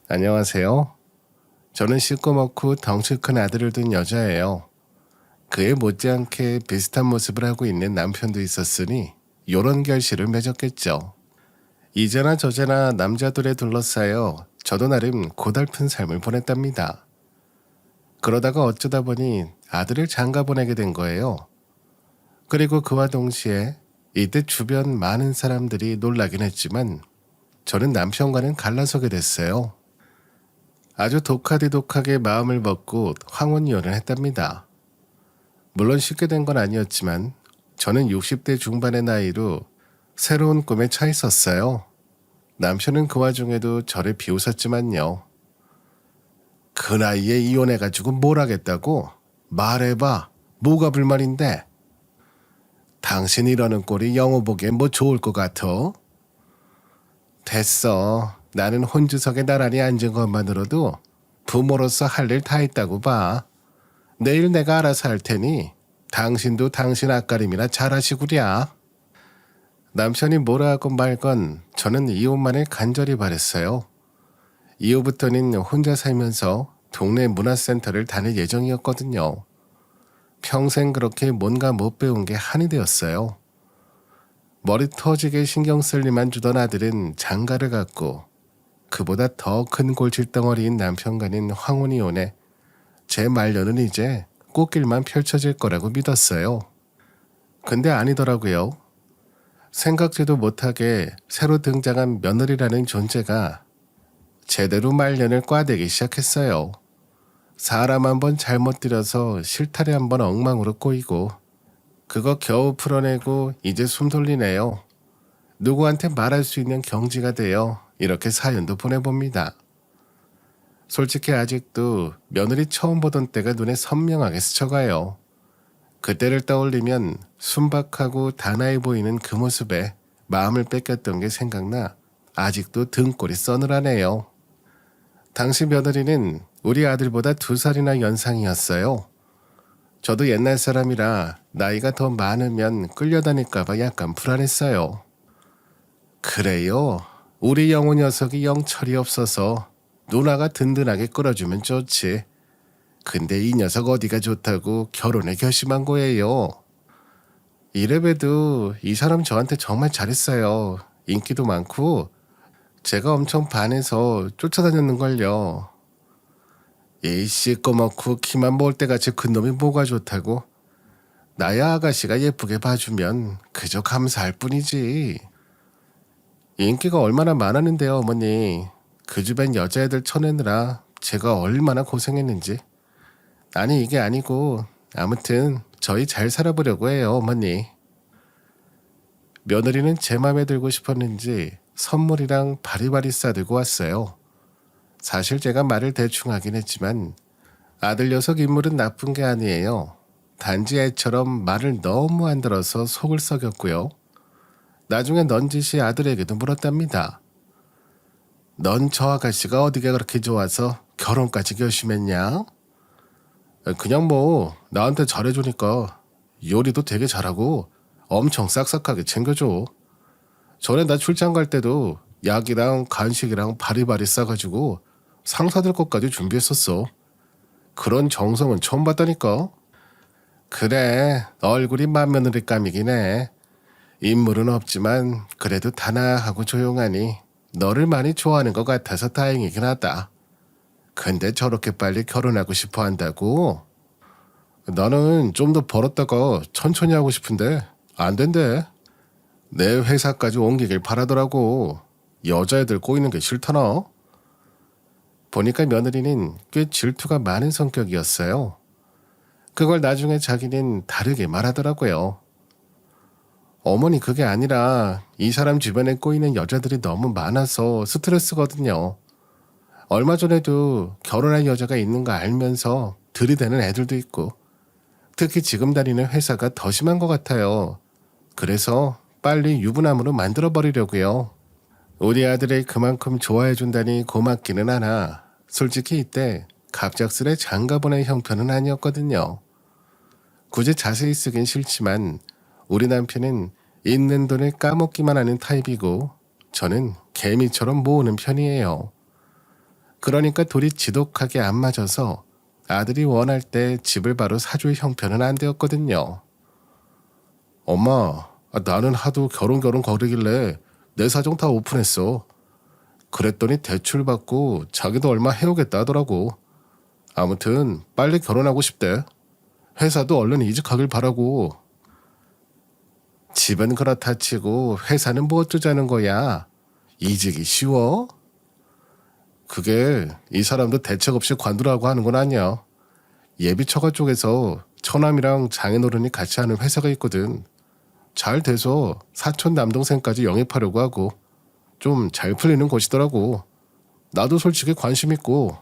안녕하세요. 저는 시꺼멓고 덩치 큰 아들을 둔 여자예요. 그에 못지않게 비슷한 모습을 하고 있는 남편도 있었으니 요런 결실을 맺었겠죠. 이제나 저제나 남자들에 둘러싸여 저도 나름 고달픈 삶을 보냈답니다. 그러다가 어쩌다 보니 아들을 장가 보내게 된 거예요. 그리고 그와 동시에 이때 주변 많은 사람들이 놀라긴 했지만 저는 남편과는 갈라서게 됐어요. 아주 독하게 마음을 먹고 황혼이혼을 했답니다. 물론 쉽게 된 건 아니었지만 저는 60대 중반의 나이로 새로운 꿈에 차 있었어요. 남편은 그 와중에도 저를 비웃었지만요. 그 나이에 이혼해가지고 뭘 하겠다고? 말해봐. 뭐가 불만인데? 당신 이러는 꼴이 영호 보기엔 뭐 좋을 것 같아? 됐어. 나는 혼주석에 나란히 앉은 것만으로도 부모로서 할 일 다 했다고 봐. 내일 내가 알아서 할 테니 당신도 당신 앞가림이나 잘하시구랴. 남편이 뭐라 하건 말건 저는 이혼만을 간절히 바랬어요. 이후부터는 혼자 살면서 동네 문화센터를 다닐 예정이었거든요. 평생 그렇게 뭔가 못 배운 게 한이 되었어요. 머리 터지게 신경 쓸 일만 주던 아들은 장가를 갔고 그보다 더 큰 골칫덩어리인 남편과는 황혼이혼에 제 말년은 이제 꽃길만 펼쳐질 거라고 믿었어요. 근데 아니더라고요. 생각지도 못하게 새로 등장한 며느리라는 존재가 제대로 말년을 꽈대기 시작했어요. 사람 한번 잘못 들여서 실타래 한번 엉망으로 꼬이고 그거 겨우 풀어내고 이제 숨 돌리네요. 누구한테 말할 수 있는 경지가 되어 이렇게 사연도 보내봅니다. 솔직히 아직도 며느리 처음 보던 때가 눈에 선명하게 스쳐가요. 그때를 떠올리면 순박하고 단아해 보이는 그 모습에 마음을 뺏겼던 게 생각나 아직도 등골이 서늘하네요. 당시 며느리는 우리 아들보다 2살이나 연상이었어요. 저도 옛날 사람이라 나이가 더 많으면 끌려다닐까봐 약간 불안했어요. 그래요. 우리 영호 녀석이 영 철이 없어서 누나가 든든하게 끌어주면 좋지. 근데 이 녀석 어디가 좋다고 결혼에 결심한 거예요. 이래봬도 이 사람 저한테 정말 잘했어요. 인기도 많고 제가 엄청 반해서 쫓아다녔는걸요. 이 시꺼멓고 키만 몰대같이 큰 놈이 뭐가 좋다고. 나야 아가씨가 예쁘게 봐주면 그저 감사할 뿐이지. 인기가 얼마나 많았는데요, 어머니. 그 주변 여자애들 쳐내느라 제가 얼마나 고생했는지. 아니 이게 아니고 아무튼 저희 잘 살아보려고 해요, 어머니. 며느리는 제 맘에 들고 싶었는지 선물이랑 바리바리 싸들고 왔어요. 사실 제가 말을 대충 하긴 했지만 아들 녀석 인물은 나쁜 게 아니에요. 단지 애처럼 말을 너무 안 들어서 속을 썩였고요. 나중에 넌지시 아들에게도 물었답니다. 넌 저 아가씨가 어디가 그렇게 좋아서 결혼까지 결심했냐? 그냥 뭐 나한테 잘해주니까 요리도 되게 잘하고 엄청 싹싹하게 챙겨줘. 전에 나 출장 갈 때도 약이랑 간식이랑 바리바리 싸가지고 상사들 것까지 준비했었어. 그런 정성은 처음 봤다니까. 그래, 얼굴이 맏며느리감이긴 해. 인물은 없지만 그래도 단아하고 조용하니 너를 많이 좋아하는 것 같아서 다행이긴 하다. 근데 저렇게 빨리 결혼하고 싶어 한다고? 나는 좀 더 벌었다가 천천히 하고 싶은데 안 된대. 내 회사까지 옮기길 바라더라고. 여자애들 꼬이는 게 싫다나? 보니까 며느리는 꽤 질투가 많은 성격이었어요. 그걸 나중에 자기는 다르게 말하더라고요. 어머니 그게 아니라 이 사람 주변에 꼬이는 여자들이 너무 많아서 스트레스거든요. 얼마 전에도 결혼한 여자가 있는 거 알면서 들이대는 애들도 있고 특히 지금 다니는 회사가 더 심한 것 같아요. 그래서 빨리 유부남으로 만들어버리려고요. 우리 아들을 그만큼 좋아해준다니 고맙기는 하나 솔직히 이때 갑작스레 장가보낼 형편은 아니었거든요. 굳이 자세히 쓰긴 싫지만 우리 남편은 있는 돈을 까먹기만 하는 타입이고 저는 개미처럼 모으는 편이에요. 그러니까 둘이 지독하게 안 맞아서 아들이 원할 때 집을 바로 사줄 형편은 안 되었거든요. 엄마, 나는 하도 결혼 거리길래 내 사정 다 오픈했어. 그랬더니 대출 받고 자기도 얼마 해오겠다 하더라고. 아무튼 빨리 결혼하고 싶대. 회사도 얼른 이직하길 바라고. 집은 그렇다 치고 회사는 뭐 어쩌자는 거야. 이직이 쉬워? 그게 이 사람도 대책 없이 관두라고 하는 건 아니야. 예비처가 쪽에서 처남이랑 장인어른이 같이 하는 회사가 있거든. 잘 돼서 사촌 남동생까지 영입하려고 하고 좀 잘 풀리는 곳이더라고. 나도 솔직히 관심 있고.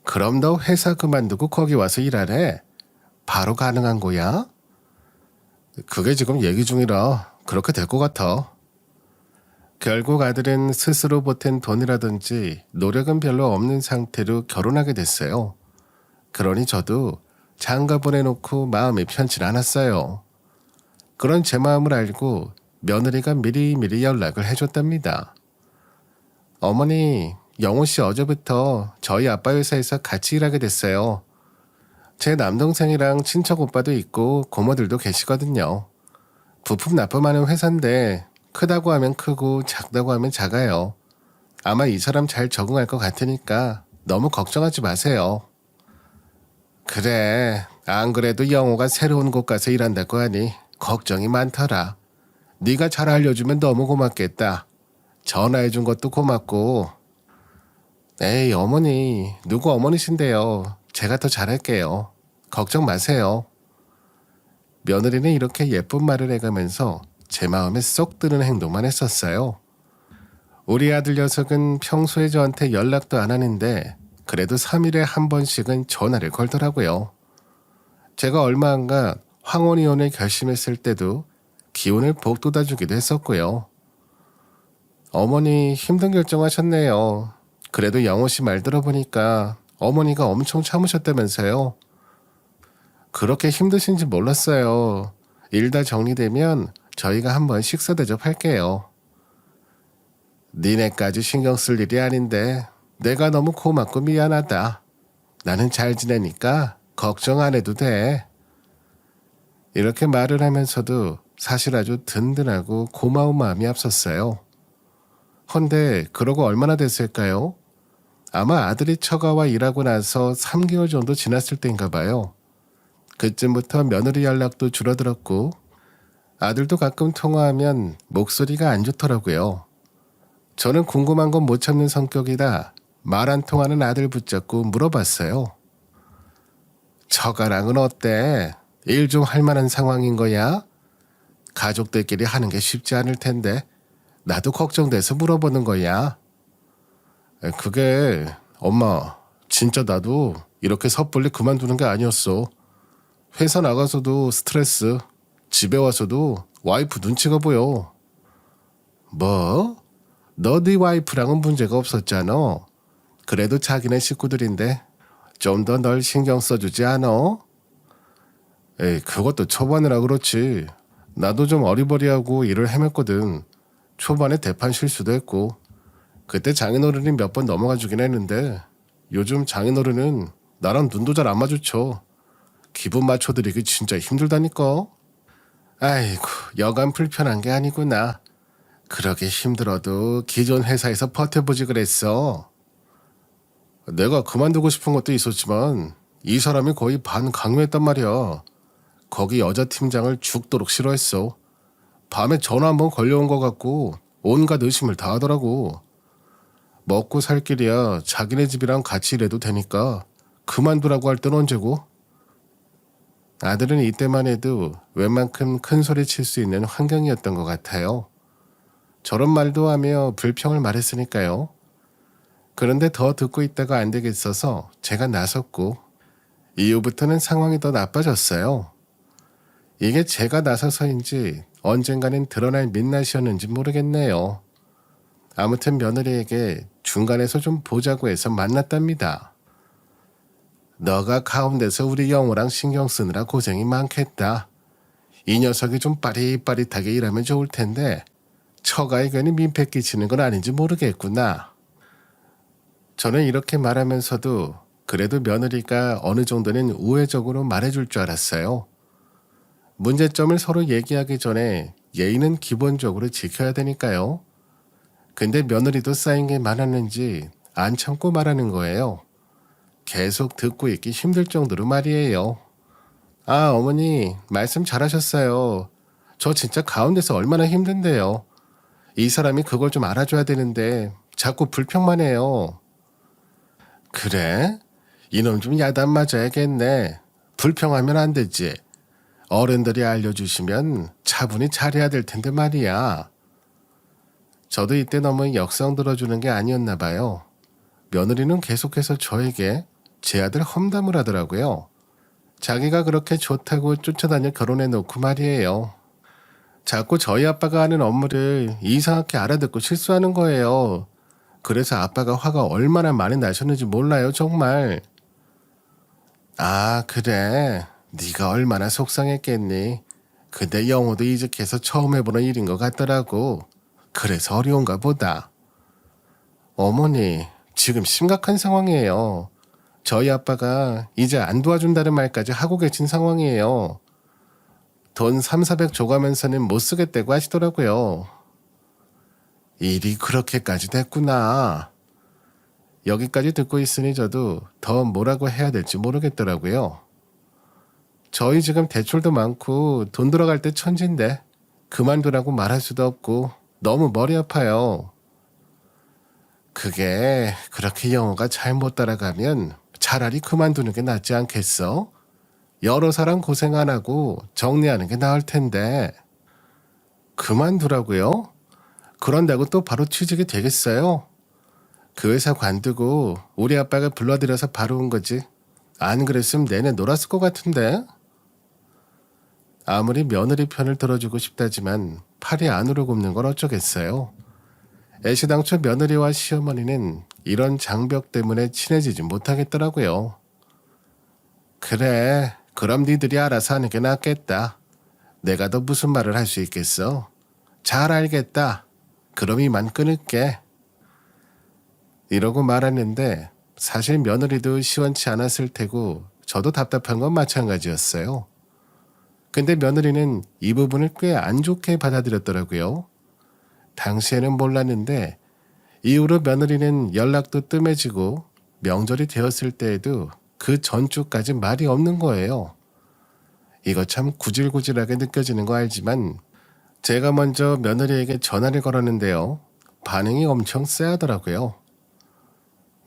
그럼 너 회사 그만두고 거기 와서 일하래? 바로 가능한 거야? 그게 지금 얘기 중이라 그렇게 될 것 같아. 결국 아들은 스스로 보탠 돈이라든지 노력은 별로 없는 상태로 결혼하게 됐어요. 그러니 저도 장가 보내놓고 마음이 편치 않았어요. 그런 제 마음을 알고 며느리가 미리미리 연락을 해줬답니다. 어머니, 영호 씨 어제부터 저희 아빠 회사에서 같이 일하게 됐어요. 제 남동생이랑 친척 오빠도 있고 고모들도 계시거든요. 부품 납품하는 회사인데 크다고 하면 크고 작다고 하면 작아요. 아마 이 사람 잘 적응할 것 같으니까 너무 걱정하지 마세요. 그래, 안 그래도 영호가 새로운 곳 가서 일한다고 하니 걱정이 많더라. 네가 잘 알려주면 너무 고맙겠다. 전화해준 것도 고맙고. 에이 어머니, 누구 어머니신데요. 제가 더 잘할게요. 걱정 마세요. 며느리는 이렇게 예쁜 말을 해가면서 제 마음에 쏙 드는 행동만 했었어요. 우리 아들 녀석은 평소에 저한테 연락도 안 하는데 그래도 3일에 한 번씩은 전화를 걸더라고요. 제가 얼마 안가 황혼이혼을 결심했을 때도 기운을 북돋아주기도 했었고요. 어머니 힘든 결정하셨네요. 그래도 영호 씨 말 들어보니까 어머니가 엄청 참으셨다면서요. 그렇게 힘드신지 몰랐어요. 일 다 정리되면 저희가 한번 식사 대접할게요. 니네까지 신경 쓸 일이 아닌데 내가 너무 고맙고 미안하다. 나는 잘 지내니까 걱정 안 해도 돼. 이렇게 말을 하면서도 사실 아주 든든하고 고마운 마음이 앞섰어요. 헌데 그러고 얼마나 됐을까요? 아마 아들이 처가와 일하고 나서 3개월 정도 지났을 때인가 봐요. 그쯤부터 며느리 연락도 줄어들었고 아들도 가끔 통화하면 목소리가 안 좋더라고요. 저는 궁금한 건 못 참는 성격이라 말 안 통하는 아들 붙잡고 물어봤어요. 처가랑은 어때? 일 좀 할 만한 상황인 거야? 가족들끼리 하는 게 쉽지 않을 텐데 나도 걱정돼서 물어보는 거야. 그게 엄마, 진짜 나도 이렇게 섣불리 그만두는 게 아니었어. 회사 나가서도 스트레스, 집에 와서도 와이프 눈치가 보여. 뭐? 너 네 와이프랑은 문제가 없었잖아. 그래도 자기네 식구들인데 좀 더 널 신경 써주지 않아? 에이, 그것도 초반이라 그렇지. 나도 좀 어리버리하고 일을 헤맸거든. 초반에 대판 실수도 했고 그때 장인어른이 몇 번 넘어가 주긴 했는데 요즘 장인어른은 나랑 눈도 잘 안 마주쳐. 기분 맞춰드리기 진짜 힘들다니까. 아이고, 여간 불편한 게 아니구나. 그러게 힘들어도 기존 회사에서 버텨보지 그랬어. 내가 그만두고 싶은 것도 있었지만 이 사람이 거의 반강요했단 말이야. 거기 여자 팀장을 죽도록 싫어했어. 밤에 전화 한번 걸려온 것 같고 온갖 의심을 다 하더라고. 먹고 살 길이야 자기네 집이랑 같이 일해도 되니까 그만두라고 할 땐 언제고? 아들은 이때만 해도 웬만큼 큰 소리 칠 수 있는 환경이었던 것 같아요. 저런 말도 하며 불평을 말했으니까요. 그런데 더 듣고 있다가 안 되겠어서 제가 나섰고 이후부터는 상황이 더 나빠졌어요. 이게 제가 나서서인지 언젠가는 드러날 민낯이었는지 모르겠네요. 아무튼 며느리에게 중간에서 좀 보자고 해서 만났답니다. 너가 가운데서 우리 영호랑 신경 쓰느라 고생이 많겠다. 이 녀석이 좀 빠릿빠릿하게 일하면 좋을 텐데 처가에 괜히 민폐 끼치는 건 아닌지 모르겠구나. 저는 이렇게 말하면서도 그래도 며느리가 어느 정도는 우회적으로 말해줄 줄 알았어요. 문제점을 서로 얘기하기 전에 예의는 기본적으로 지켜야 되니까요. 근데 며느리도 쌓인 게 많았는지 안 참고 말하는 거예요. 계속 듣고 있기 힘들 정도로 말이에요. 아, 어머니, 말씀 잘하셨어요. 저 진짜 가운데서 얼마나 힘든데요. 이 사람이 그걸 좀 알아줘야 되는데 자꾸 불평만 해요. 그래? 이놈 좀 야단 맞아야겠네. 불평하면 안 되지. 어른들이 알려주시면 차분히 잘해야 될 텐데 말이야. 저도 이때 너무 역성 들어주는 게 아니었나 봐요. 며느리는 계속해서 저에게 제 아들 험담을 하더라고요. 자기가 그렇게 좋다고 쫓아다녀 결혼해놓고 말이에요. 자꾸 저희 아빠가 하는 업무를 이상하게 알아듣고 실수하는 거예요. 그래서 아빠가 화가 얼마나 많이 나셨는지 몰라요, 정말. 아, 그래. 네가 얼마나 속상했겠니. 근데 영호도 이직해서 처음 해보는 일인 것 같더라고. 그래서 어려운가 보다. 어머니, 지금 심각한 상황이에요. 저희 아빠가 이제 안 도와준다는 말까지 하고 계신 상황이에요. 돈 3,400 줘가면서는 못 쓰겠다고 하시더라고요. 일이 그렇게까지 됐구나. 여기까지 듣고 있으니 저도 더 뭐라고 해야 될지 모르겠더라고요. 저희 지금 대출도 많고 돈 들어갈 때 천진데 그만두라고 말할 수도 없고 너무 머리 아파요. 그게 그렇게 영어가 잘 못 따라가면 차라리 그만두는 게 낫지 않겠어? 여러 사람 고생 안 하고 정리하는 게 나을 텐데. 그만두라고요? 그런다고 또 바로 취직이 되겠어요? 그 회사 관두고 우리 아빠가 불러들여서 바로 온 거지. 안 그랬으면 내내 놀았을 것 같은데. 아무리 며느리 편을 들어주고 싶다지만 팔이 안으로 굽는 건 어쩌겠어요. 애시당초 며느리와 시어머니는 이런 장벽 때문에 친해지지 못하겠더라고요. 그래, 그럼 니들이 알아서 하는 게 낫겠다. 내가 더 무슨 말을 할 수 있겠어? 잘 알겠다. 그럼 이만 끊을게. 이러고 말았는데 사실 며느리도 시원치 않았을 테고 저도 답답한 건 마찬가지였어요. 근데 며느리는 이 부분을 꽤 안 좋게 받아들였더라고요. 당시에는 몰랐는데 이후로 며느리는 연락도 뜸해지고 명절이 되었을 때에도 그 전주까지 말이 없는 거예요. 이거 참 구질구질하게 느껴지는 거 알지만 제가 먼저 며느리에게 전화를 걸었는데요. 반응이 엄청 쎄하더라고요.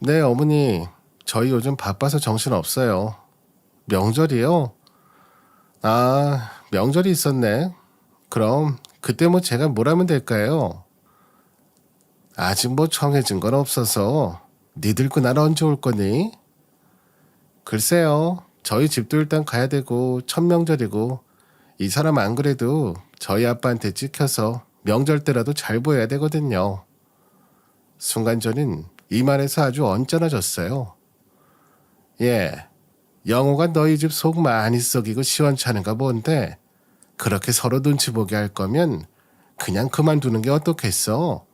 네, 어머니, 저희 요즘 바빠서 정신없어요. 명절이요? 아, 명절이 있었네. 그럼 그때 뭐 제가 뭘 하면 될까요? 아직 뭐 정해진 건 없어서 니들 그날 언제 올 거니? 글쎄요. 저희 집도 일단 가야 되고 첫 명절이고 이 사람 안 그래도 저희 아빠한테 찍혀서 명절 때라도 잘 보여야 되거든요. 순간 저는 이 말에서 아주 언짢아졌어요. 예, 영호가 너희 집 속 많이 썩이고 시원찮은가 본데 그렇게 서로 눈치 보게 할 거면 그냥 그만두는 게 어떻겠어?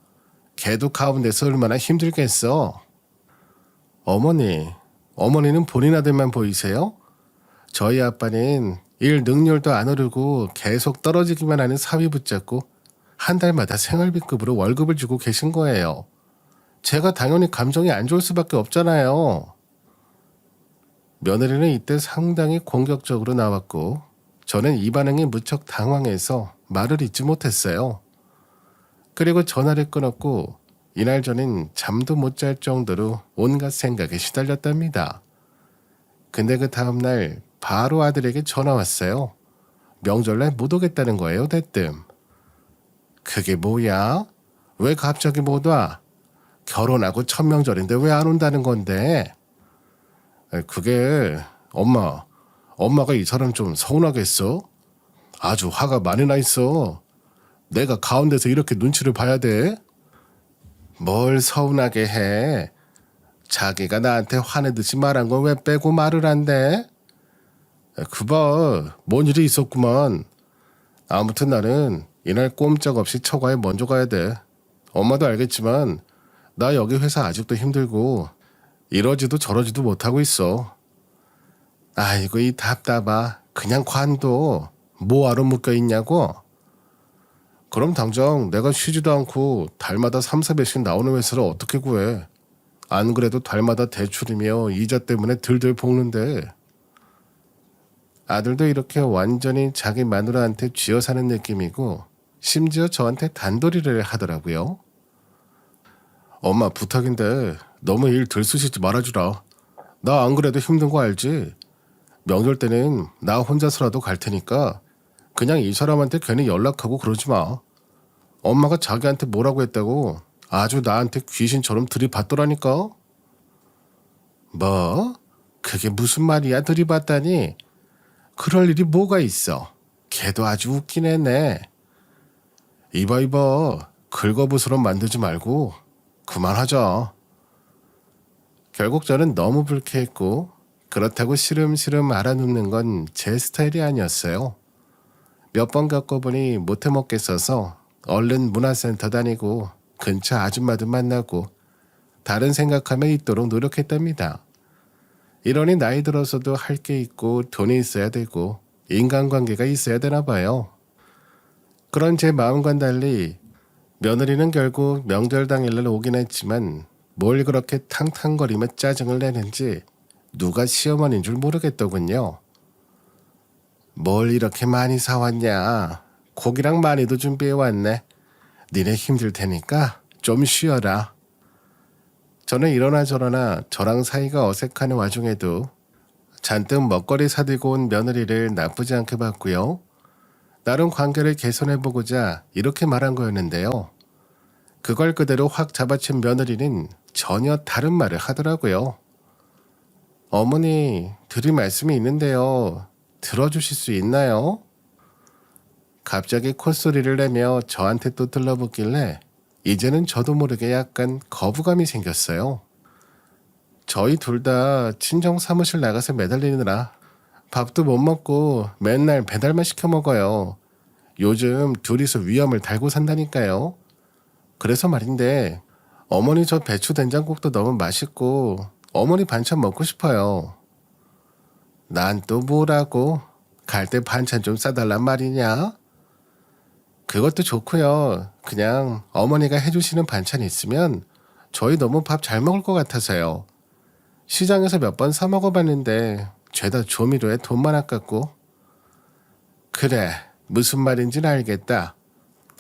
걔도 가운데서 얼마나 힘들겠어? 어머니는 본인 아들만 보이세요? 저희 아빠는 일 능률도 안 오르고 계속 떨어지기만 하는 사위 붙잡고 한 달마다 생활비급으로 월급을 주고 계신 거예요. 제가 당연히 감정이 안 좋을 수밖에 없잖아요. 며느리는 이때 상당히 공격적으로 나왔고 저는 이 반응에 무척 당황해서 말을 잇지 못했어요. 그리고 전화를 끊었고 이날 저는 잠도 못 잘 정도로 온갖 생각에 시달렸답니다. 근데 그 다음날 바로 아들에게 전화 왔어요. 명절날 못 오겠다는 거예요, 대뜸. 그게 뭐야? 왜 갑자기 못 와? 결혼하고 첫 명절인데 왜 안 온다는 건데? 그게 엄마가 이 사람 좀 서운하겠어? 아주 화가 많이 나 있어. 내가 가운데서 이렇게 눈치를 봐야 돼? 뭘 서운하게 해? 자기가 나한테 화내듯이 말한 건 왜 빼고 말을 한대? 그봐, 뭔 일이 있었구만. 아무튼 나는 이날 꼼짝없이 처가에 먼저 가야 돼. 엄마도 알겠지만 나 여기 회사 아직도 힘들고 이러지도 저러지도 못하고 있어. 아이고 이 답답아. 그냥 관둬. 뭐하러 묶여있냐고? 그럼 당장 내가 쉬지도 않고 달마다 3, 400씩 나오는 회사를 어떻게 구해? 안 그래도 달마다 대출이며 이자 때문에 들들 볶는데. 아들도 이렇게 완전히 자기 마누라한테 쥐어 사는 느낌이고 심지어 저한테 단도리를 하더라고요. 엄마 부탁인데 너무 일 들쑤시지 말아주라. 나 안 그래도 힘든 거 알지? 명절 때는 나 혼자서라도 갈 테니까 그냥 이 사람한테 괜히 연락하고 그러지 마. 엄마가 자기한테 뭐라고 했다고 아주 나한테 귀신처럼 들이받더라니까. 뭐? 그게 무슨 말이야 들이받다니. 그럴 일이 뭐가 있어. 걔도 아주 웃긴 애네. 이봐 긁어부스럼 만들지 말고 그만하자. 결국 저는 너무 불쾌했고 그렇다고 시름시름 알아눕는 건 제 스타일이 아니었어요. 몇 번 겪어보니 못해 먹겠어서 얼른 문화센터 다니고 근처 아줌마도 만나고 다른 생각하며 있도록 노력했답니다. 이러니 나이 들어서도 할 게 있고 돈이 있어야 되고 인간관계가 있어야 되나 봐요. 그런 제 마음과는 달리 며느리는 결국 명절 당일날 오긴 했지만 뭘 그렇게 탕탕거리며 짜증을 내는지 누가 시어머니인 줄 모르겠더군요. 뭘 이렇게 많이 사왔냐. 고기랑 많이도 준비해왔네. 니네 힘들 테니까 좀 쉬어라. 저는 이러나 저러나 저랑 사이가 어색한 와중에도 잔뜩 먹거리 사들고 온 며느리를 나쁘지 않게 봤고요. 나름 관계를 개선해보고자 이렇게 말한 거였는데요. 그걸 그대로 확 잡아챈 며느리는 전혀 다른 말을 하더라고요. 어머니, 드릴 말씀이 있는데요. 들어주실 수 있나요? 갑자기 콧소리를 내며 저한테 또 들러붙길래 이제는 저도 모르게 약간 거부감이 생겼어요. 저희 둘 다 친정 사무실 나가서 매달리느라 밥도 못 먹고 맨날 배달만 시켜 먹어요. 요즘 둘이서 위험을 달고 산다니까요. 그래서 말인데 어머니 저 배추 된장국도 너무 맛있고 어머니 반찬 먹고 싶어요. 난 또 뭐라고? 갈 때 반찬 좀 싸달란 말이냐? 그것도 좋고요. 그냥 어머니가 해주시는 반찬 있으면 저희 너무 밥 잘 먹을 것 같아서요. 시장에서 몇 번 사 먹어봤는데 죄다 조미료에 돈만 아깝고. 그래, 무슨 말인지는 알겠다.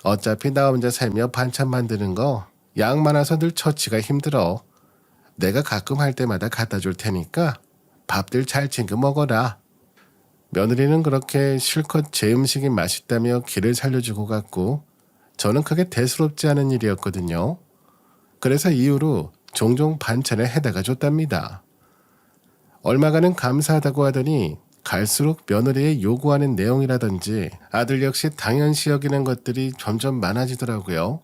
어차피 나 혼자 살며 반찬 만드는 거 양 많아서 늘 처치가 힘들어. 내가 가끔 할 때마다 갖다 줄 테니까 밥들 잘 챙겨 먹어라. 며느리는 그렇게 실컷 제 음식이 맛있다며 기를 살려주고 갔고 저는 크게 대수롭지 않은 일이었거든요. 그래서 이후로 종종 반찬을 해다가 줬답니다. 얼마간은 감사하다고 하더니 갈수록 며느리의 요구하는 내용이라든지 아들 역시 당연시 여기는 것들이 점점 많아지더라고요.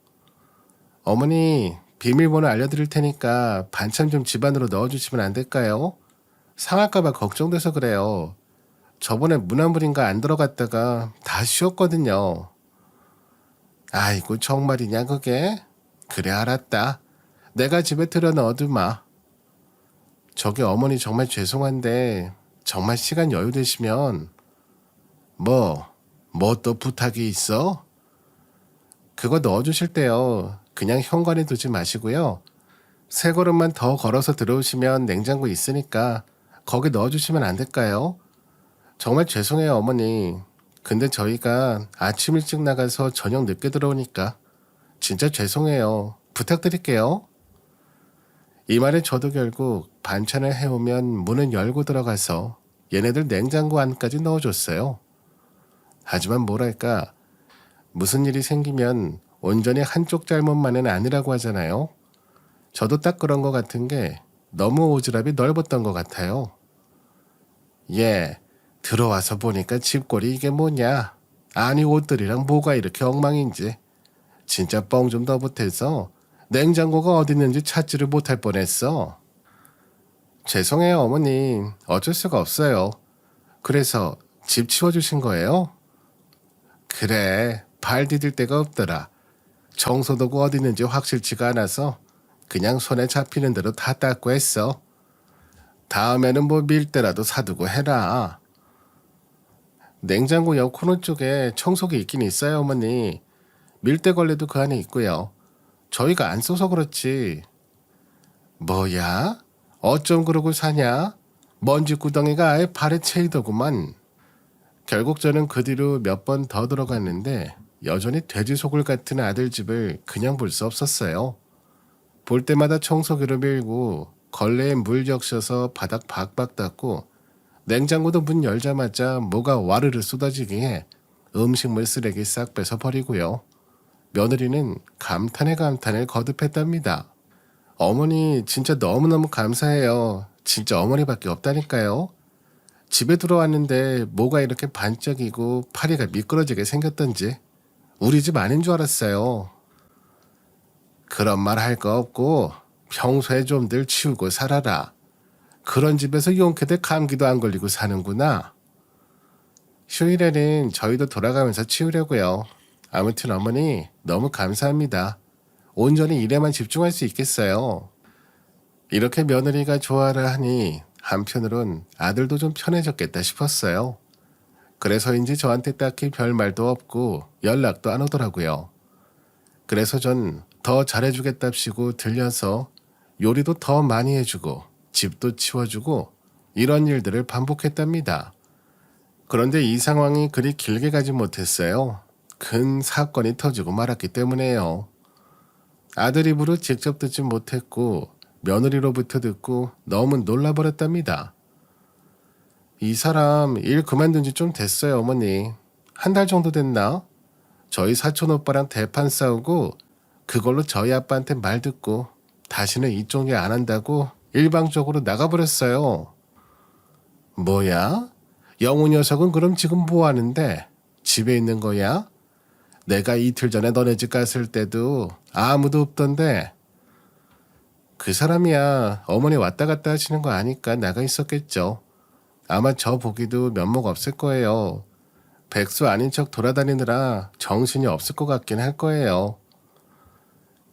어머니, 비밀번호 알려드릴 테니까 반찬 좀 집안으로 넣어주시면 안 될까요? 상할까봐 걱정돼서 그래요. 저번에 문화물인가 안 들어갔다가 다 쉬었거든요. 아이고 정말이냐 그게? 그래 알았다. 내가 집에 들여 넣어두마. 저기 어머니 정말 죄송한데 정말 시간 여유 되시면 뭐 또 부탁이 있어? 그거 넣어주실 때요. 그냥 현관에 두지 마시고요. 세 걸음만 더 걸어서 들어오시면 냉장고 있으니까 거기 넣어주시면 안 될까요? 정말 죄송해요 어머니. 근데 저희가 아침 일찍 나가서 저녁 늦게 들어오니까 진짜 죄송해요. 부탁드릴게요. 이 말에 저도 결국 반찬을 해오면 문을 열고 들어가서 얘네들 냉장고 안까지 넣어줬어요. 하지만 뭐랄까 무슨 일이 생기면 온전히 한쪽 잘못만은 아니라고 하잖아요. 저도 딱 그런 것 같은 게 너무 오지랖이 넓었던 것 같아요. 예, 들어와서 보니까 집골이 이게 뭐냐. 아니 옷들이랑 뭐가 이렇게 엉망인지. 진짜 뻥 좀 더 보태서 냉장고가 어디 있는지 찾지를 못할 뻔했어. 죄송해요 어머니. 어쩔 수가 없어요. 그래서 집 치워주신 거예요? 그래, 발 디딜 데가 없더라. 청소도구 어디 있는지 확실치가 않아서 그냥 손에 잡히는 대로 다 닦고 했어. 다음에는 뭐 밀대라도 사두고 해라. 냉장고 옆 코너 쪽에 청소기 있긴 있어요, 어머니. 밀대 걸레도 그 안에 있고요. 저희가 안 써서 그렇지. 뭐야? 어쩜 그러고 사냐? 먼지 구덩이가 아예 발에 채이더구만. 결국 저는 그 뒤로 몇 번 더 들어갔는데 여전히 돼지 소굴 같은 아들 집을 그냥 볼 수 없었어요. 볼 때마다 청소기로 밀고 걸레에 물 적셔서 바닥 박박 닦고 냉장고도 문 열자마자 뭐가 와르르 쏟아지기에 음식물 쓰레기 싹 빼서 버리고요. 며느리는 감탄에 감탄을 거듭했답니다. 어머니 진짜 너무너무 감사해요. 진짜 어머니밖에 없다니까요. 집에 들어왔는데 뭐가 이렇게 반짝이고 파리가 미끄러지게 생겼던지 우리 집 아닌 줄 알았어요. 그런 말 할 거 없고 평소에 좀들 치우고 살아라. 그런 집에서 용케들 감기도 안 걸리고 사는구나. 휴일에는 저희도 돌아가면서 치우려고요. 아무튼 어머니 너무 감사합니다. 온전히 일에만 집중할 수 있겠어요. 이렇게 며느리가 좋아라 하니 한편으론 아들도 좀 편해졌겠다 싶었어요. 그래서인지 저한테 딱히 별 말도 없고 연락도 안 오더라고요. 그래서 전 더 잘해주겠답시고 들려서 요리도 더 많이 해주고 집도 치워주고 이런 일들을 반복했답니다. 그런데 이 상황이 그리 길게 가지 못했어요. 큰 사건이 터지고 말았기 때문에요. 아들 입으로 직접 듣지 못했고 며느리로부터 듣고 너무 놀라버렸답니다. 이 사람 일 그만둔 지 좀 됐어요, 어머니. 한 달 정도 됐나? 저희 사촌 오빠랑 대판 싸우고 그걸로 저희 아빠한테 말 듣고 다시는 이쪽 일 안 한다고 일방적으로 나가버렸어요. 뭐야? 영우 녀석은 그럼 지금 뭐 하는데? 집에 있는 거야? 내가 이틀 전에 너네 집 갔을 때도 아무도 없던데. 그 사람이야 어머니 왔다 갔다 하시는 거 아니까 나가 있었겠죠. 아마 저 보기도 면목 없을 거예요. 백수 아닌 척 돌아다니느라 정신이 없을 것 같긴 할 거예요.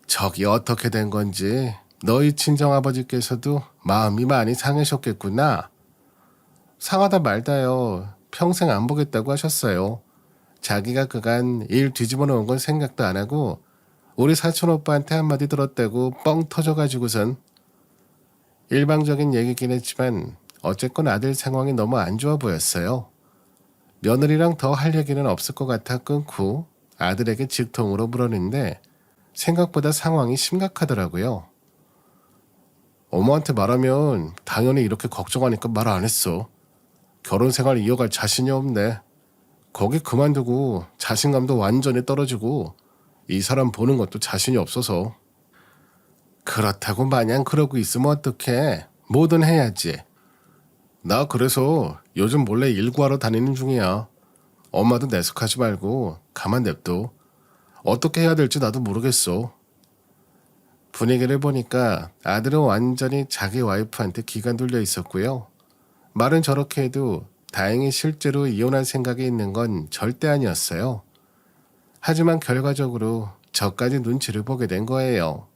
저기 어떻게 된 건지 너희 친정아버지께서도 마음이 많이 상하셨겠구나. 상하다 말다요. 평생 안 보겠다고 하셨어요. 자기가 그간 일 뒤집어 놓은 건 생각도 안 하고 우리 사촌 오빠한테 한마디 들었다고 뻥 터져가지고선. 일방적인 얘기긴 했지만 어쨌건 아들 상황이 너무 안 좋아 보였어요. 며느리랑 더 할 얘기는 없을 것 같아 끊고 아들에게 직통으로 물었는데 생각보다 상황이 심각하더라고요. 어머한테 말하면 당연히 이렇게 걱정하니까 말 안 했어. 결혼 생활 이어갈 자신이 없네. 거기 그만두고 자신감도 완전히 떨어지고 이 사람 보는 것도 자신이 없어서. 그렇다고 마냥 그러고 있으면 어떡해. 뭐든 해야지. 나 그래서 요즘 몰래 일 구하러 다니는 중이야. 엄마도 내색하지 말고 가만 냅둬. 어떻게 해야 될지 나도 모르겠어. 분위기를 보니까 아들은 완전히 자기 와이프한테 기가 눌려 있었고요. 말은 저렇게 해도 다행히 실제로 이혼할 생각이 있는 건 절대 아니었어요. 하지만 결과적으로 저까지 눈치를 보게 된 거예요.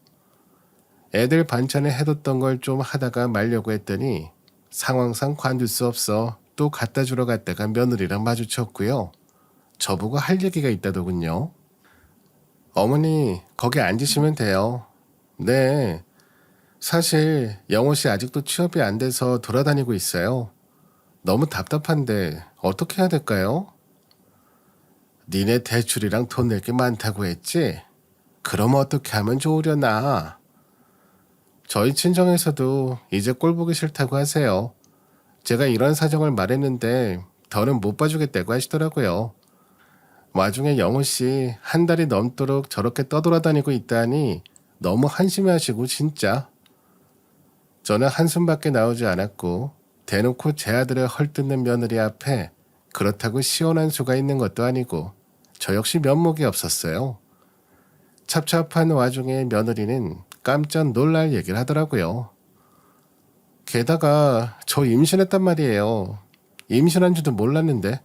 애들 반찬을 해뒀던 걸 좀 하다가 말려고 했더니 상황상 관둘 수 없어 또 갖다 주러 갔다가 며느리랑 마주쳤고요. 저보고 할 얘기가 있다더군요. 어머니 거기 앉으시면 돼요. 네. 사실 영호 씨 아직도 취업이 안 돼서 돌아다니고 있어요. 너무 답답한데 어떻게 해야 될까요? 니네 대출이랑 돈 낼 게 많다고 했지? 그럼 어떻게 하면 좋으려나? 저희 친정에서도 이제 꼴 보기 싫다고 하세요. 제가 이런 사정을 말했는데 더는 못 봐주겠다고 하시더라고요. 와중에 영호 씨 한 달이 넘도록 저렇게 떠돌아다니고 있다니 너무 한심해하시고 진짜. 저는 한숨밖에 나오지 않았고 대놓고 제 아들을 헐뜯는 며느리 앞에 그렇다고 시원한 수가 있는 것도 아니고 저 역시 면목이 없었어요. 찹찹한 와중에 며느리는 깜짝 놀랄 얘기를 하더라고요. 게다가 저 임신했단 말이에요. 임신한 줄도 몰랐는데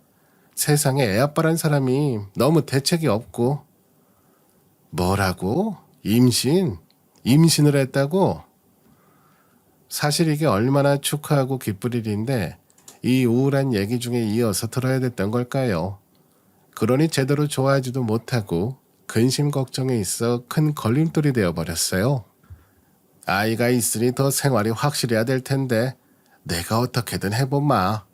세상에 애아빠란 사람이 너무 대책이 없고. 뭐라고? 임신? 임신을 했다고? 사실 이게 얼마나 축하하고 기쁠 일인데 이 우울한 얘기 중에 이어서 들어야 됐던 걸까요? 그러니 제대로 좋아하지도 못하고 근심 걱정에 있어 큰 걸림돌이 되어버렸어요. 아이가 있으니 더 생활이 확실해야 될 텐데 내가 어떻게든 해보마.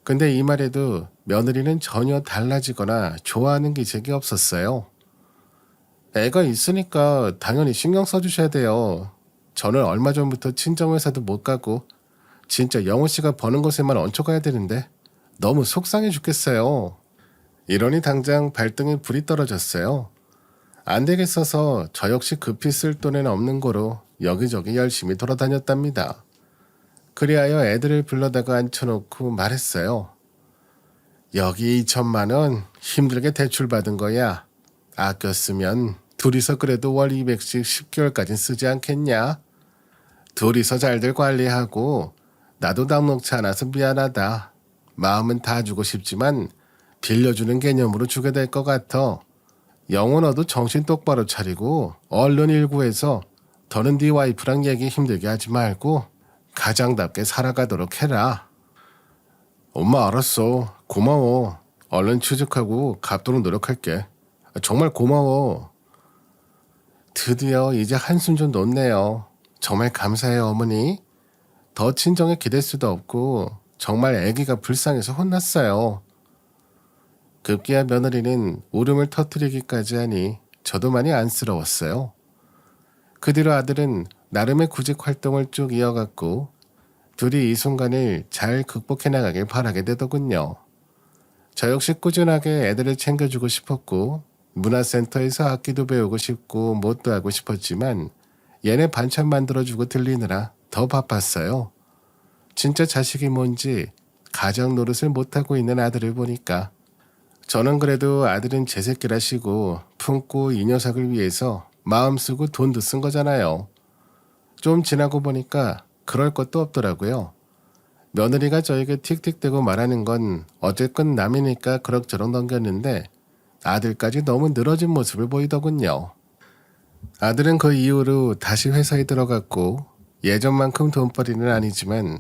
근데 이 말에도 며느리는 전혀 달라지거나 좋아하는 기색이 없었어요. 애가 있으니까 당연히 신경 써주셔야 돼요. 저는 얼마 전부터 친정회사도 못 가고 진짜 영호 씨가 버는 것에만 얹혀가야 되는데 너무 속상해 죽겠어요. 이러니 당장 발등에 불이 떨어졌어요. 안 되겠어서 저 역시 급히 쓸 돈은 없는 거로 여기저기 열심히 돌아다녔답니다. 그리하여 애들을 불러다가 앉혀놓고 말했어요. 여기 2천만 원 힘들게 대출받은 거야. 아껴 쓰면 둘이서 그래도 월 200씩 10개월까지 쓰지 않겠냐? 둘이서 잘들 관리하고 나도 남놓지 않아서 미안하다. 마음은 다 주고 싶지만 빌려주는 개념으로 주게 될 것 같아. 영호 너도 정신 똑바로 차리고 얼른 일구해서 더는 네 와이프랑 얘기 힘들게 하지 말고 가장답게 살아가도록 해라. 엄마 알았어. 고마워. 얼른 취직하고 갚도록 노력할게. 정말 고마워. 드디어 이제 한숨 좀 놓네요. 정말 감사해요 어머니. 더 친정에 기댈 수도 없고 정말 아기가 불쌍해서 혼났어요. 급기야 며느리는 울음을 터뜨리기까지 하니 저도 많이 안쓰러웠어요. 그 뒤로 아들은 나름의 구직 활동을 쭉 이어갔고 둘이 이 순간을 잘 극복해 나가길 바라게 되더군요. 저 역시 꾸준하게 애들을 챙겨주고 싶었고 문화센터에서 악기도 배우고 싶고 뭣도 하고 싶었지만 얘네 반찬 만들어주고 들리느라 더 바빴어요. 진짜 자식이 뭔지 가장 노릇을 못하고 있는 아들을 보니까 저는 그래도 아들은 제 새끼라시고 품고 이 녀석을 위해서 마음 쓰고 돈도 쓴 거잖아요. 좀 지나고 보니까 그럴 것도 없더라고요. 며느리가 저에게 틱틱대고 말하는 건 어쨌건 남이니까 그럭저럭 넘겼는데 아들까지 너무 늘어진 모습을 보이더군요. 아들은 그 이후로 다시 회사에 들어갔고 예전만큼 돈벌이는 아니지만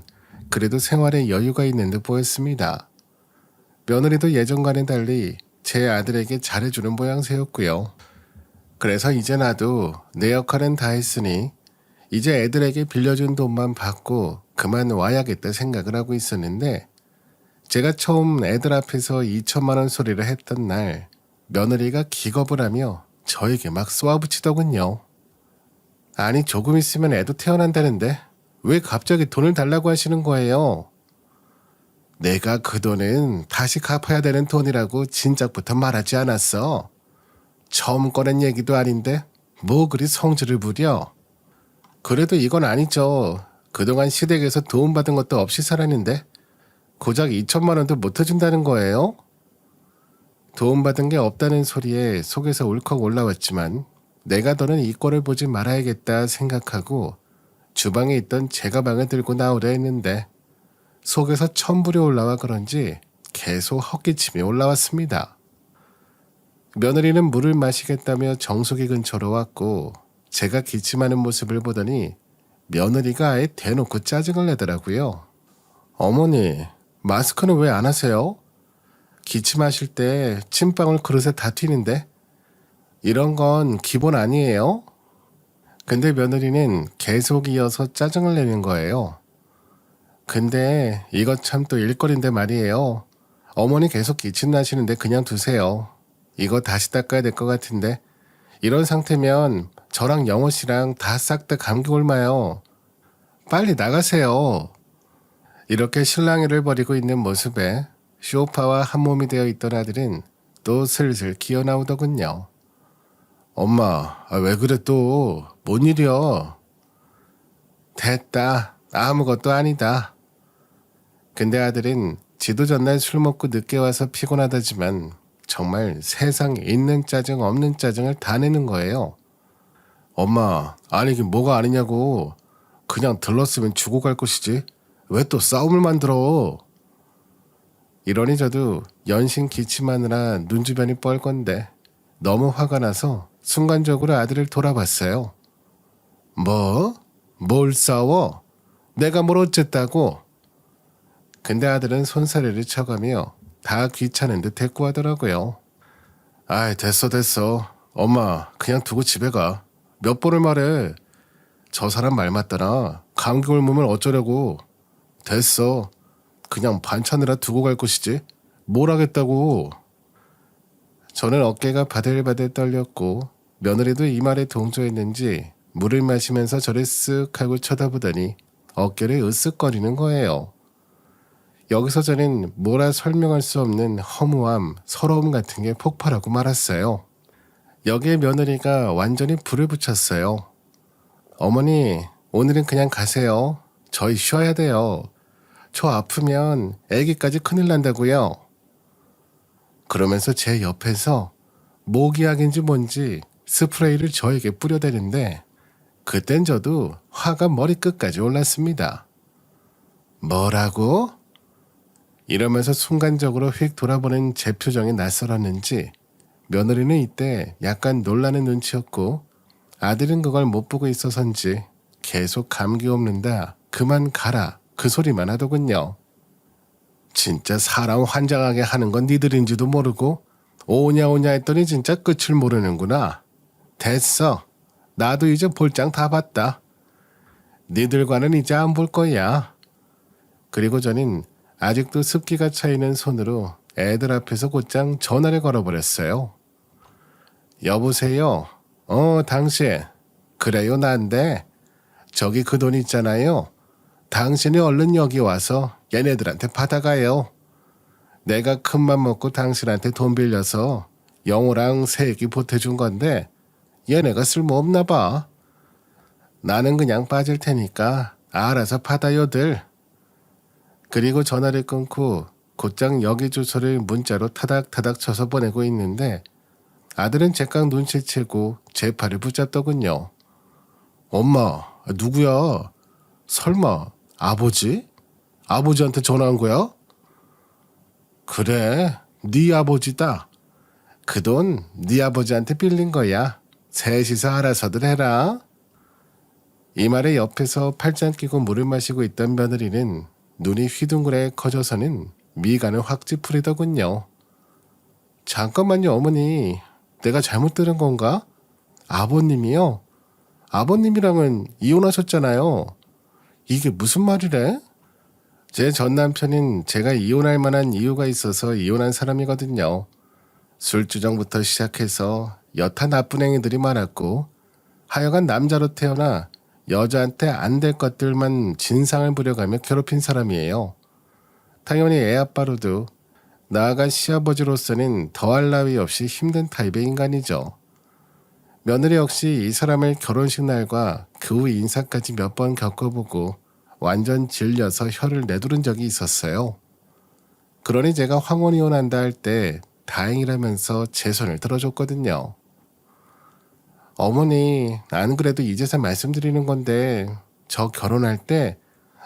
그래도 생활에 여유가 있는 듯 보였습니다. 며느리도 예전과는 달리 제 아들에게 잘해주는 모양새였고요. 그래서 이제 나도 내 역할은 다 했으니 이제 애들에게 빌려준 돈만 받고 그만 와야겠다 생각을 하고 있었는데 제가 처음 애들 앞에서 2천만 원 소리를 했던 날 며느리가 기겁을 하며 저에게 막 쏘아붙이더군요. 아니 조금 있으면 애도 태어난다는데 왜 갑자기 돈을 달라고 하시는 거예요? 내가 그 돈은 다시 갚아야 되는 돈이라고 진작부터 말하지 않았어. 처음 꺼낸 얘기도 아닌데 뭐 그리 성질을 부려. 그래도 이건 아니죠. 그동안 시댁에서 도움받은 것도 없이 살았는데 고작 2천만 원도 못 해준다는 거예요? 도움받은 게 없다는 소리에 속에서 울컥 올라왔지만 내가 더는 이 꼴을 보지 말아야겠다 생각하고 주방에 있던 제 가방을 들고 나오려 했는데 속에서 천불이 올라와 그런지 계속 헛기침이 올라왔습니다. 며느리는 물을 마시겠다며 정수기 근처로 왔고 제가 기침하는 모습을 보더니 며느리가 아예 대놓고 짜증을 내더라고요. 어머니, 마스크는 왜 안 하세요? 기침하실 때 침방울 그릇에 다 튀는데 이런 건 기본 아니에요? 근데 며느리는 계속 이어서 짜증을 내는 거예요. 근데 이거 참 또 일거리인데 말이에요. 어머니 계속 기침 나시는데 그냥 두세요. 이거 다시 닦아야 될 것 같은데 이런 상태면 저랑 영호 씨랑 다 싹 다 감기 옮아요. 빨리 나가세요. 이렇게 실랑이를 벌이고 있는 모습에 쇼파와 한 몸이 되어 있던 아들은 또 슬슬 기어 나오더군요. 엄마, 왜 그래 또? 뭔 일이야? 됐다. 아무것도 아니다. 근데 아들은 지도 전날 술 먹고 늦게 와서 피곤하다지만 정말 세상에 있는 짜증 없는 짜증을 다 내는 거예요. 엄마, 아니 이게 뭐가 아니냐고. 그냥 들렀으면 주고 갈 것이지. 왜 또 싸움을 만들어? 이러니 저도 연신 기침하느라 눈주변이 뻘건데 너무 화가 나서 순간적으로 아들을 돌아봤어요. 뭐? 뭘 싸워? 내가 뭘 어쨌다고? 근데 아들은 손사래를 쳐가며 다 귀찮은 듯 대꾸하더라고요. 아이, 됐어. 엄마, 그냥 두고 집에 가. 몇 번을 말해. 저 사람 말 맞다나. 감기 옮으면 어쩌려고. 됐어. 그냥 반찬이라 두고 갈 것이지. 뭘 하겠다고. 저는 어깨가 바들바들 떨렸고 며느리도 이 말에 동조했는지 물을 마시면서 저를 쓱 하고 쳐다보더니 어깨를 으쓱거리는 거예요. 여기서 저는 뭐라 설명할 수 없는 허무함, 서러움 같은 게 폭발하고 말았어요. 여기에 며느리가 완전히 불을 붙였어요. 어머니, 오늘은 그냥 가세요. 저희 쉬어야 돼요. 저 아프면 애기까지 큰일 난다고요. 그러면서 제 옆에서 모기약인지 뭔지 스프레이를 저에게 뿌려대는데 그땐 저도 화가 머리끝까지 올랐습니다. 뭐라고? 이러면서 순간적으로 휙 돌아보는 제 표정이 낯설었는지 며느리는 이때 약간 놀라는 눈치였고 아들은 그걸 못 보고 있어서인지 계속 감기 옮는다, 그만 가라 그 소리만 하더군요. 진짜 사람 환장하게 하는 건 니들인지도 모르고 오냐 했더니 진짜 끝을 모르는구나. 됐어. 나도 이제 볼장 다 봤다. 니들과는 이제 안 볼 거야. 그리고 저는 아직도 습기가 차이는 손으로 애들 앞에서 곧장 전화를 걸어버렸어요. 여보세요. 당신. 그래요, 난데. 저기 그 돈 있잖아요. 당신이 얼른 여기 와서 얘네들한테 받아가요. 내가 큰맘 먹고 당신한테 돈 빌려서 영호랑 새끼 보태준 건데 얘네가 쓸모없나 봐. 나는 그냥 빠질 테니까 알아서 받아요들. 그리고 전화를 끊고 곧장 여기 주소를 문자로 타닥타닥 쳐서 보내고 있는데 아들은 제깍 눈치채고 제 팔을 붙잡더군요. 엄마, 누구야? 설마 아버지? 아버지한테 전화한 거야? 그래, 네 아버지다. 그 돈 네 아버지한테 빌린 거야. 셋이서 알아서들 해라. 이 말에 옆에서 팔짱 끼고 물을 마시고 있던 며느리는 눈이 휘둥그레 커져서는 미간을 확 찌푸리더군요. 잠깐만요, 어머니. 내가 잘못 들은 건가? 아버님이요? 아버님이랑은 이혼하셨잖아요. 이게 무슨 말이래? 제 전 남편은 제가 이혼할 만한 이유가 있어서 이혼한 사람이거든요. 술주정부터 시작해서 여타 나쁜 행위들이 많았고 하여간 남자로 태어나 여자한테 안 될 것들만 진상을 부려가며 괴롭힌 사람이에요. 당연히 애 아빠로도 나아가 시아버지로서는 더할 나위 없이 힘든 타입의 인간이죠. 며느리 역시 이 사람을 결혼식 날과 그 후 인사까지 몇 번 겪어보고 완전 질려서 혀를 내두른 적이 있었어요. 그러니 제가 황혼 이혼한다 할 때 다행이라면서 제 손을 들어줬거든요. 어머니, 안 그래도 이제서 말씀드리는 건데 저 결혼할 때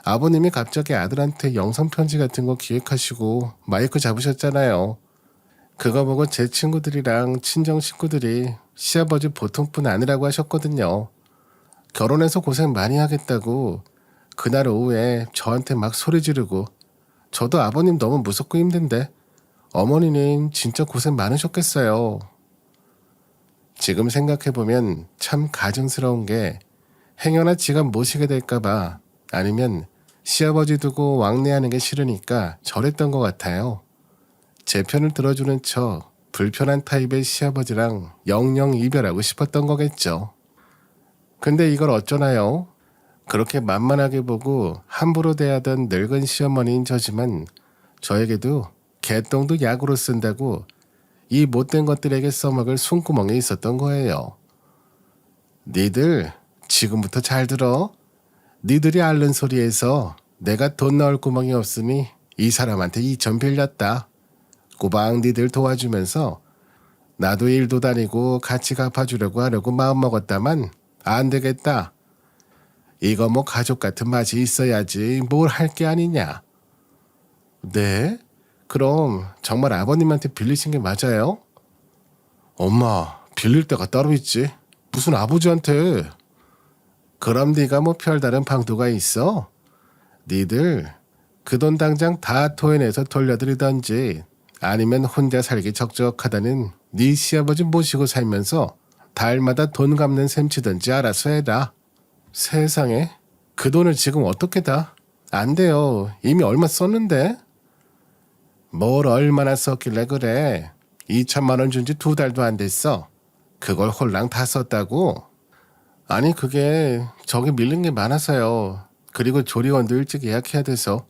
아버님이 갑자기 아들한테 영상편지 같은 거 기획하시고 마이크 잡으셨잖아요. 그거 보고 제 친구들이랑 친정 식구들이 시아버지 보통분 아니라고 하셨거든요. 결혼해서 고생 많이 하겠다고 그날 오후에 저한테 막 소리 지르고 저도 아버님 너무 무섭고 힘든데 어머니는 진짜 고생 많으셨겠어요. 지금 생각해보면 참 가증스러운 게 행여나 지가 모시게 될까봐 아니면 시아버지 두고 왕래하는 게 싫으니까 저랬던 것 같아요. 제 편을 들어주는 척 불편한 타입의 시아버지랑 영영 이별하고 싶었던 거겠죠. 근데 이걸 어쩌나요? 그렇게 만만하게 보고 함부로 대하던 늙은 시어머니인 저지만 저에게도 개똥도 약으로 쓴다고 이 못된 것들에게 써먹을 숨구멍에 있었던 거예요. 니들 지금부터 잘 들어. 니들이 앓는 소리에서 내가 돈 넣을 구멍이 없으니 이 사람한테 2천 빌렸다. 꼬박 니들 도와주면서 나도 일도 다니고 같이 갚아주려고 하려고 마음먹었다만 안 되겠다. 이거 뭐 가족 같은 맛이 있어야지 뭘 할 게 아니냐. 네? 그럼 정말 아버님한테 빌리신 게 맞아요? 엄마, 빌릴 데가 따로 있지. 무슨 아버지한테. 그럼 네가 뭐 별다른 방도가 있어? 니들 그 돈 당장 다 토해내서 돌려드리던지 아니면 혼자 살기 적적하다는 네 시아버지 모시고 살면서 달마다 돈 갚는 셈 치든지 알아서 해라. 세상에 그 돈을 지금 어떻게 다? 안 돼요. 이미 얼마 썼는데? 뭘 얼마나 썼길래 그래? 2천만 원 준 지 2달도 안 됐어. 그걸 홀랑 다 썼다고? 아니 그게 저기 밀린 게 많아서요. 그리고 조리원도 일찍 예약해야 돼서.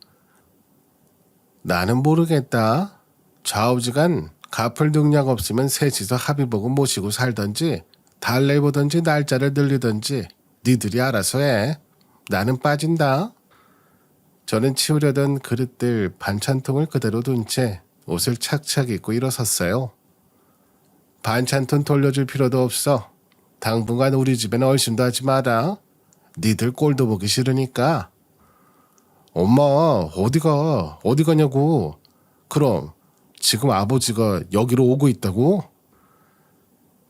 나는 모르겠다. 좌우지간 갚을 능력 없으면 셋이서 합의 보고 모시고 살던지 달래 보던지 날짜를 늘리던지 니들이 알아서 해. 나는 빠진다. 저는 치우려던 그릇들 반찬통을 그대로 둔 채 옷을 착착 입고 일어섰어요. 반찬통 돌려줄 필요도 없어. 당분간 우리 집엔 얼씬도 하지 마라. 니들 꼴도 보기 싫으니까. 엄마 어디 가냐고. 그럼 지금 아버지가 여기로 오고 있다고?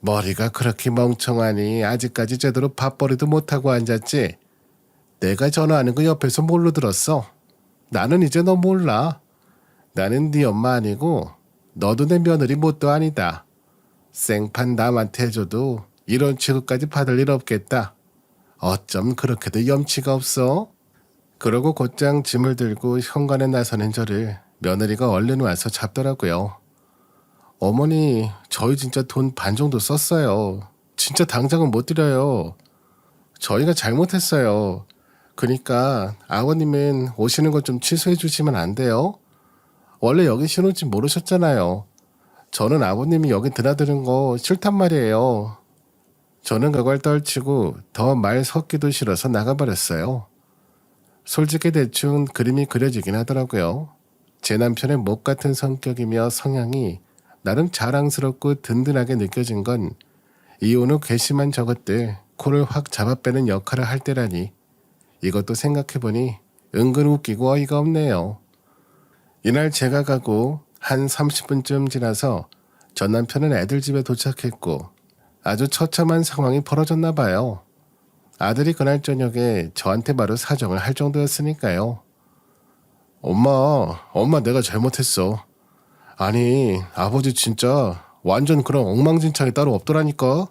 머리가 그렇게 멍청하니 아직까지 제대로 밥벌이도 못하고 앉았지. 내가 전화하는 거 옆에서 뭘로 들었어? 나는 이제 너 몰라. 나는 네 엄마 아니고 너도 내 며느리 뭣도 아니다. 생판 남한테 해줘도 이런 취급까지 받을 일 없겠다. 어쩜 그렇게도 염치가 없어? 그러고 곧장 짐을 들고 현관에 나서는 저를 며느리가 얼른 와서 잡더라고요. 어머니 저희 진짜 돈 반 정도 썼어요. 진짜 당장은 못 드려요. 저희가 잘못했어요. 그러니까 아버님은 오시는 거 좀 취소해 주시면 안 돼요? 원래 여기 신혼집 모르셨잖아요. 저는 아버님이 여기 드나드는 거 싫단 말이에요. 저는 그걸 떨치고 더 말 섞기도 싫어서 나가버렸어요. 솔직히 대충 그림이 그려지긴 하더라고요. 제 남편의 목 같은 성격이며 성향이 나름 자랑스럽고 든든하게 느껴진 건 이혼 후 괘씸한 저것들 코를 확 잡아빼는 역할을 할 때라니. 이것도 생각해보니 은근 웃기고 어이가 없네요. 이날 제가 가고 한 30분쯤 지나서 전 남편은 애들 집에 도착했고 아주 처참한 상황이 벌어졌나 봐요. 아들이 그날 저녁에 저한테 바로 사정을 할 정도였으니까요. 엄마 내가 잘못했어. 아니 아버지 진짜 완전 그런 엉망진창이 따로 없더라니까.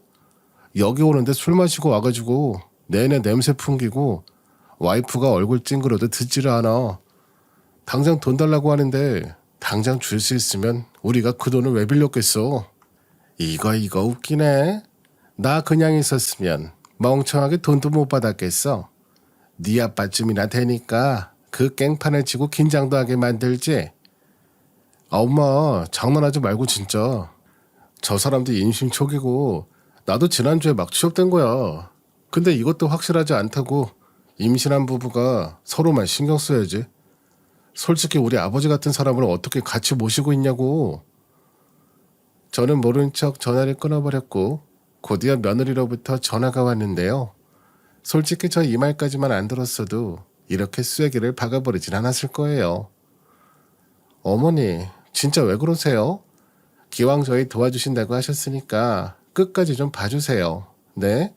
여기 오는데 술 마시고 와가지고 내내 냄새 풍기고 와이프가 얼굴 찡그려도 듣지를 않아. 당장 돈 달라고 하는데 당장 줄 수 있으면 우리가 그 돈을 왜 빌렸겠어. 이거 웃기네. 나 그냥 있었으면 멍청하게 돈도 못 받았겠어. 네 아빠쯤이나 되니까 그 깽판을 치고 긴장도 하게 만들지. 엄마 장난하지 말고 진짜. 저 사람도 임신 초기고 나도 지난주에 막 취업된 거야. 근데 이것도 확실하지 않다고 임신한 부부가 서로만 신경 써야지. 솔직히 우리 아버지 같은 사람을 어떻게 같이 모시고 있냐고. 저는 모른 척 전화를 끊어버렸고 곧이어 며느리로부터 전화가 왔는데요. 솔직히 저 이 말까지만 안 들었어도 이렇게 쐐기를 박아버리진 않았을 거예요. 어머니 진짜 왜 그러세요? 기왕 저희 도와주신다고 하셨으니까 끝까지 좀 봐주세요. 네?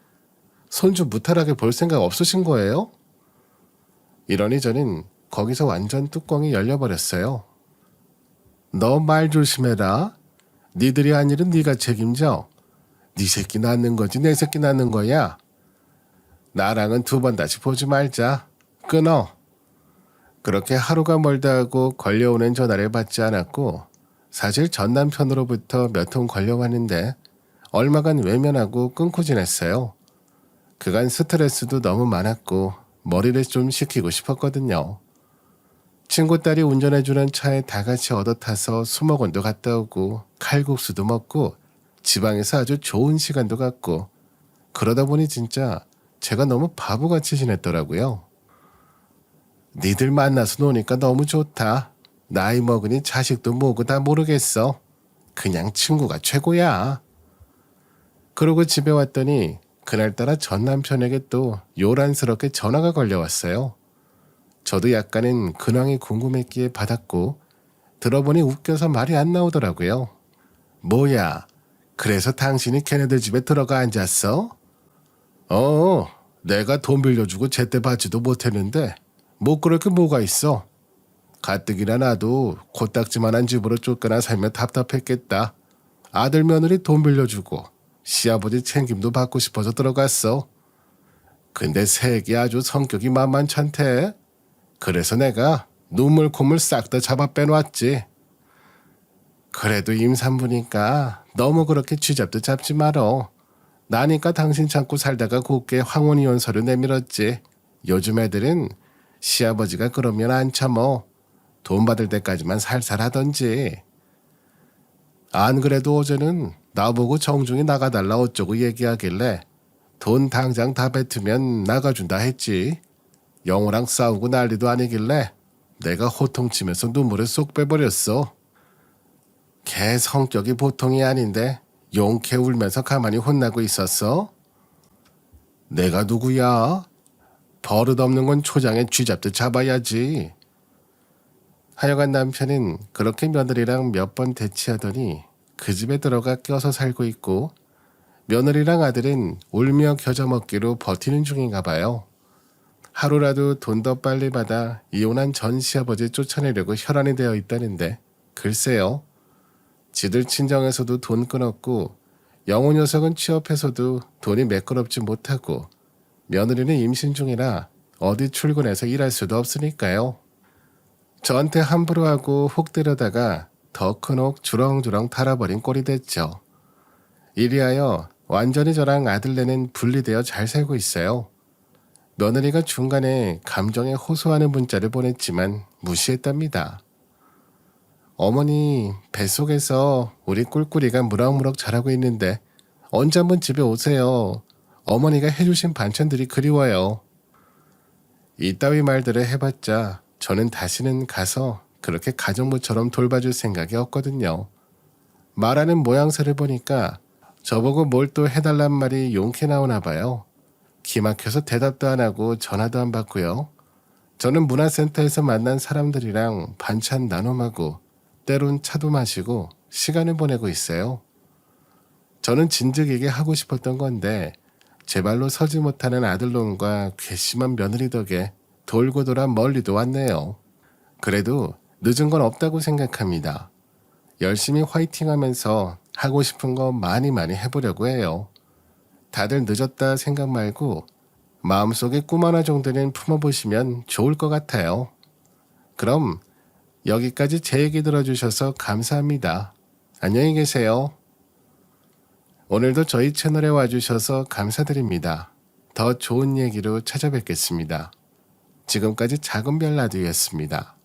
손주 무탈하게 볼 생각 없으신 거예요? 이러니 저는 거기서 완전 뚜껑이 열려버렸어요. 너 말 조심해라. 니들이 한 일은 네가 책임져. 네 새끼 낳는 거지 내 새끼 낳는 거야. 나랑은 두 번 다시 보지 말자. 끊어. 그렇게 하루가 멀다 하고 걸려오는 전화를 받지 않았고 사실 전 남편으로부터 몇 통 걸려왔는데 얼마간 외면하고 끊고 지냈어요. 그간 스트레스도 너무 많았고 머리를 좀 식히고 싶었거든요. 친구 딸이 운전해주는 차에 다 같이 얻어 타서 수목원도 갔다 오고 칼국수도 먹고 지방에서 아주 좋은 시간도 갖고 그러다 보니 진짜 제가 너무 바보같이 지냈더라고요. 니들 만나서 노니까 너무 좋다. 나이 먹으니 자식도 뭐고 다 모르겠어. 그냥 친구가 최고야. 그러고 집에 왔더니 그날따라 전 남편에게 또 요란스럽게 전화가 걸려왔어요. 저도 약간은 근황이 궁금했기에 받았고 들어보니 웃겨서 말이 안 나오더라고요. 뭐야, 그래서 당신이 걔네들 집에 들어가 앉았어? 내가 돈 빌려주고 제때 받지도 못했는데 뭐 그럴 게 뭐가 있어. 가뜩이나 나도 코딱지만한 집으로 쫓겨나 살면 답답했겠다. 아들 며느리 돈 빌려주고 시아버지 챙김도 받고 싶어서 들어갔어. 근데 새끼 아주 성격이 만만찮대. 그래서 내가 눈물 콧물 싹 다 잡아 빼놓았지. 그래도 임산부니까 너무 그렇게 쥐잡도 잡지 말어. 나니까 당신 참고 살다가 곱게 황혼이혼 서류 내밀었지. 요즘 애들은 시아버지가 그러면 안 참어. 돈 받을 때까지만 살살 하던지. 안 그래도 어제는 나보고 정중히 나가달라 어쩌고 얘기하길래 돈 당장 다 뱉으면 나가준다 했지. 영호랑 싸우고 난리도 아니길래 내가 호통치면서 눈물을 쏙 빼버렸어. 걔 성격이 보통이 아닌데 용케 울면서 가만히 혼나고 있었어? 내가 누구야? 버릇없는 건 초장에 쥐잡듯 잡아야지. 하여간 남편은 그렇게 며느리랑 몇 번 대치하더니 그 집에 들어가 껴서 살고 있고 며느리랑 아들은 울며 겨자 먹기로 버티는 중인가 봐요. 하루라도 돈 더 빨리 받아 이혼한 전 시아버지 쫓아내려고 혈안이 되어 있다는데 글쎄요. 지들 친정에서도 돈 끊었고 영호 녀석은 취업해서도 돈이 매끄럽지 못하고 며느리는 임신 중이라 어디 출근해서 일할 수도 없으니까요. 저한테 함부로 하고 혹 때려다가 더 큰 혹 주렁주렁 달아버린 꼴이 됐죠. 이리하여 완전히 저랑 아들네는 분리되어 잘 살고 있어요. 며느리가 중간에 감정에 호소하는 문자를 보냈지만 무시했답니다. 어머니, 뱃속에서 우리 꿀꿀이가 무럭무럭 자라고 있는데 언제 한번 집에 오세요. 어머니가 해주신 반찬들이 그리워요. 이따위 말들을 해봤자 저는 다시는 가서 그렇게 가정부처럼 돌봐줄 생각이 없거든요. 말하는 모양새를 보니까 저보고 뭘 또 해달란 말이 용케 나오나 봐요. 기막혀서 대답도 안 하고 전화도 안 받고요. 저는 문화센터에서 만난 사람들이랑 반찬 나눔하고 때론 차도 마시고 시간을 보내고 있어요. 저는 진즉이게 하고 싶었던 건데 제 발로 서지 못하는 아들놈과 괘씸한 며느리 덕에 돌고 돌아 멀리도 왔네요. 그래도 늦은 건 없다고 생각합니다. 열심히 화이팅하면서 하고 싶은 거 많이 해보려고 해요. 다들 늦었다 생각 말고 마음속에 꿈 하나 정도는 품어보시면 좋을 것 같아요. 그럼 여기까지 제 얘기 들어주셔서 감사합니다. 안녕히 계세요. 오늘도 저희 채널에 와주셔서 감사드립니다. 더 좋은 얘기로 찾아뵙겠습니다. 지금까지 작은 별 라디오였습니다.